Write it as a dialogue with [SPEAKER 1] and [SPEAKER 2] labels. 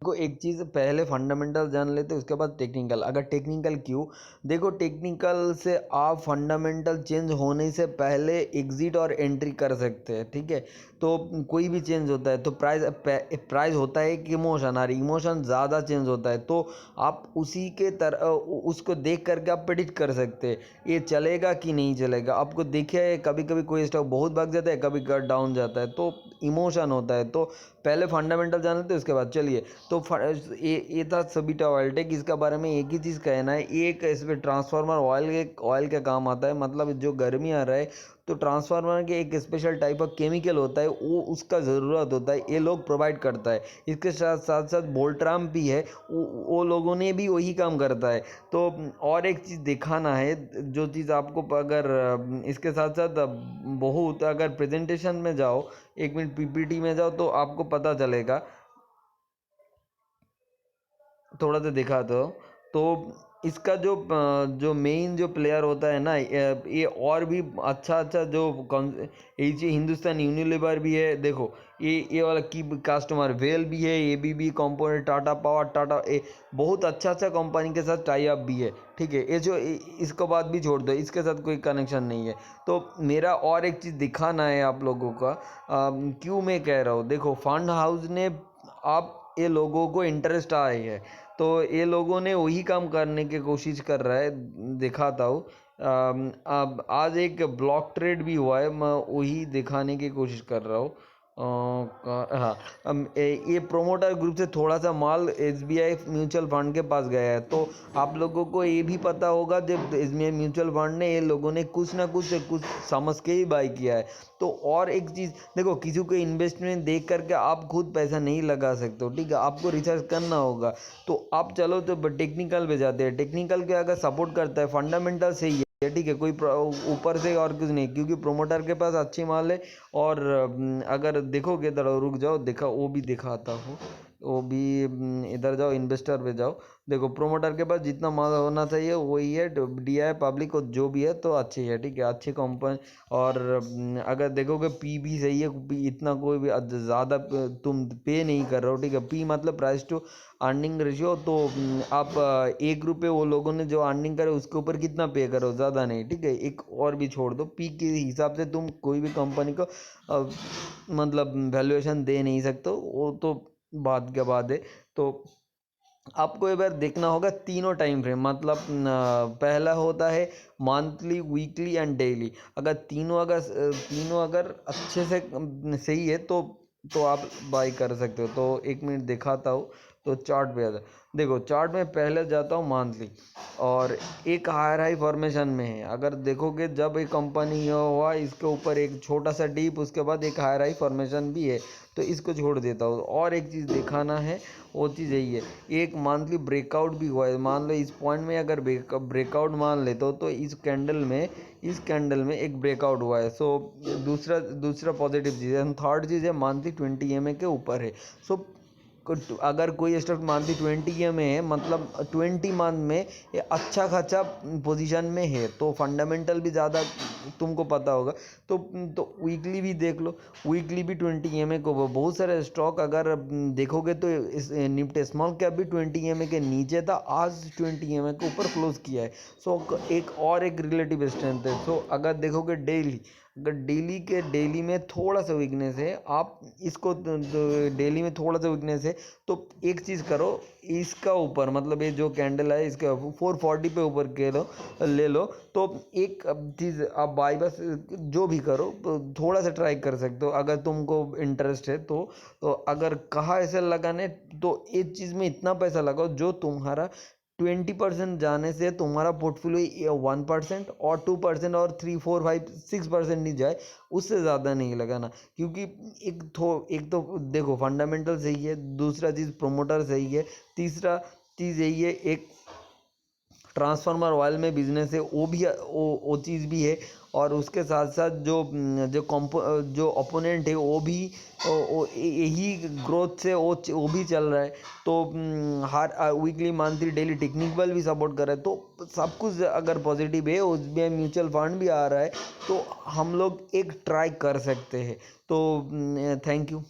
[SPEAKER 1] देखो एक चीज़ पहले फंडामेंटल जान लेते उसके बाद टेक्निकल। अगर टेक्निकल क्यों, देखो टेक्निकल से आप फंडामेंटल चेंज होने से पहले एग्जिट और एंट्री कर सकते हैं, ठीक है। तो कोई भी चेंज होता है तो प्राइस होता है एक इमोशन, और इमोशन ज़्यादा चेंज होता है तो आप उसी के तरह उसको देख करके आप प्रेडिक्ट कर सकते हैं ये चलेगा कि नहीं चलेगा। आपको देखिए कभी कभी कोई स्टॉक बहुत भाग जाता है, कभी डाउन जाता है, तो इमोशन होता है। तो पहले फंडामेंटल जान लेते उसके बाद चलिए। तो ये था सबिटा ऑयलटेक। इसका बारे में एक ही चीज़ कहना है, एक इसमें ट्रांसफार्मर ऑयल के काम आता है। मतलब जो गर्मी आ रहा है तो ट्रांसफार्मर के एक स्पेशल टाइप ऑफ केमिकल होता है, वो उसका ज़रूरत होता है, ये लोग प्रोवाइड करता है। इसके साथ साथ साथ वोल्ट्राम भी है, वो लोगों ने भी वही काम करता है। तो और एक चीज़ दिखाना है, जो चीज़ आपको अगर इसके साथ साथ बहुत अगर प्रेजेंटेशन में जाओ, 1 मिनट पीपीटी में जाओ तो आपको पता चलेगा, थोड़ा सा दिखा दो। तो इसका जो मेन जो प्लेयर होता है ना, ये और भी अच्छा जो हिंदुस्तान यूनिलीवर भी है। देखो ये वाला की कस्टमर वेल भी है, ABB component, Tata power, Tata बहुत अच्छा कंपनी के साथ टाई अप भी है, ठीक है। ये जो इसको बात भी छोड़ दो, इसके साथ कोई कनेक्शन नहीं है। तो मेरा और एक चीज़ दिखाना है आप लोगों का, क्यों मैं कह रहा हूँ। देखो फंड हाउस ने आप ये लोगों को इंटरेस्ट आए है, तो ये लोगों ने वही काम करने की कोशिश कर रहा है। दिखाता हूँ, अब आज एक ब्लॉक ट्रेड भी हुआ है, मैं वही दिखाने की कोशिश कर रहा हूँ। हाँ, ये प्रोमोटर ग्रुप से थोड़ा सा माल एसबीआई म्यूचुअल फंड के पास गया है। तो आप लोगों को ये भी पता होगा जब एसबीआई म्यूचुअल फंड ने, ये लोगों ने कुछ ना कुछ समझ के ही बाई किया है। तो और एक चीज़ देखो, किसी को इन्वेस्टमेंट देख करके आप खुद पैसा नहीं लगा सकते हो, ठीक है। आपको रिसर्च करना होगा। तो आप चलो तो टेक्निकल पे जाते हैं। टेक्निकल के अगर सपोर्ट करता है, फंडामेंटल सही है, ठीक है, कोई ऊपर से और कुछ नहीं, क्योंकि प्रोमोटर के पास अच्छी माल है। और अगर देखोगे इधर, रुक जाओ, देखा वो भी दिखाता हूँ, वो भी इधर जाओ, इन्वेस्टर पे जाओ। देखो प्रोमोटर के पास जितना माल होना चाहिए वही है, डीआई पब्लिक और जो भी है तो अच्छी है, ठीक है, अच्छी कंपनी। और अगर देखोगे पी भी सही है, इतना कोई भी ज़्यादा तुम पे नहीं कर रहे हो, ठीक है। पी मतलब प्राइस टू अर्निंग रेशियो। तो आप 1 रुपये वो लोगों ने जो अर्निंग करे उसके ऊपर कितना पे करो, ज़्यादा नहीं, ठीक है। एक और भी छोड़ दो, पी के हिसाब से तुम कोई भी कंपनी को मतलब वैल्यूएशन दे नहीं सकते हो, वो तो बात के बाद है। तो आपको एक बार देखना होगा तीनों टाइम फ्रेम, मतलब पहला होता है मंथली, वीकली एंड डेली। अगर तीनों अगर अच्छे से सही है तो आप बाई कर सकते हो। तो 1 मिनट दिखाता हूँ। तो चार्ट पे आता, देखो चार्ट में पहले जाता हूँ मंथली, और एक हाई फॉर्मेशन में है। अगर देखोगे जब एक कंपनी हुआ, इसके ऊपर एक छोटा सा डीप, उसके बाद एक हाई फॉर्मेशन भी है, तो इसको छोड़ देता हूँ। और एक चीज़ दिखाना है, वो चीज़ यही है, एक मंथली ब्रेकआउट भी हुआ है। मान लो इस पॉइंट में अगर ब्रेकआउट मान लेते हो, तो इस कैंडल में एक ब्रेकआउट हुआ है। सो दूसरा पॉजिटिव चीज़ है। थर्ड चीज़ है मंथली 20 EMA के ऊपर है। सो अगर कोई स्टॉक मंथली 20 EMA है, मतलब 20 मंथ में ये अच्छा खासा पोजीशन में है, तो फंडामेंटल भी ज़्यादा तुमको पता होगा। तो वीकली भी देख लो, वीकली भी 20 EMA को बहुत सारे स्टॉक अगर देखोगे तो इस निफ्टी स्मॉल कैप भी 20 EMA के नीचे था, आज 20 EMA के ऊपर क्लोज किया है। सो एक रिलेटिव स्ट्रेंथ है। सो अगर देखोगे अगर डेली में थोड़ा सा वीकनेस है, आप इसको डेली में थोड़ा सा वीकनेस है, तो एक चीज़ करो, इसका ऊपर मतलब ये जो कैंडल है इसके 440 पे ऊपर के ले लो। तो एक चीज़ आप बाई बस जो भी करो तो थोड़ा सा ट्राई कर सकते हो अगर तुमको इंटरेस्ट है। तो अगर कहाँ ऐसे लगाने, तो इस चीज़ में इतना पैसा लगाओ जो तुम्हारा 20% जाने से तुम्हारा पोर्टफोलियो 1% और 2% और 3 4 5 6% नहीं जाए, उससे ज़्यादा नहीं लगाना। क्योंकि एक तो देखो फंडामेंटल सही है, दूसरा चीज़ प्रोमोटर सही है, तीसरा चीज़ यही है, एक ट्रांसफार्मर ऑयल में बिजनेस है, वो चीज़ भी है। और उसके साथ साथ जो ओपोनेंट है वो भी यही ग्रोथ से वो भी चल रहा है। तो हर वीकली मंथली डेली टेक्निकल भी सपोर्ट कर रहा है। तो सब कुछ अगर पॉजिटिव है, एसबीआई म्यूचुअल फंड भी आ रहा है, तो हम लोग एक ट्राई कर सकते हैं। तो थैंक यू।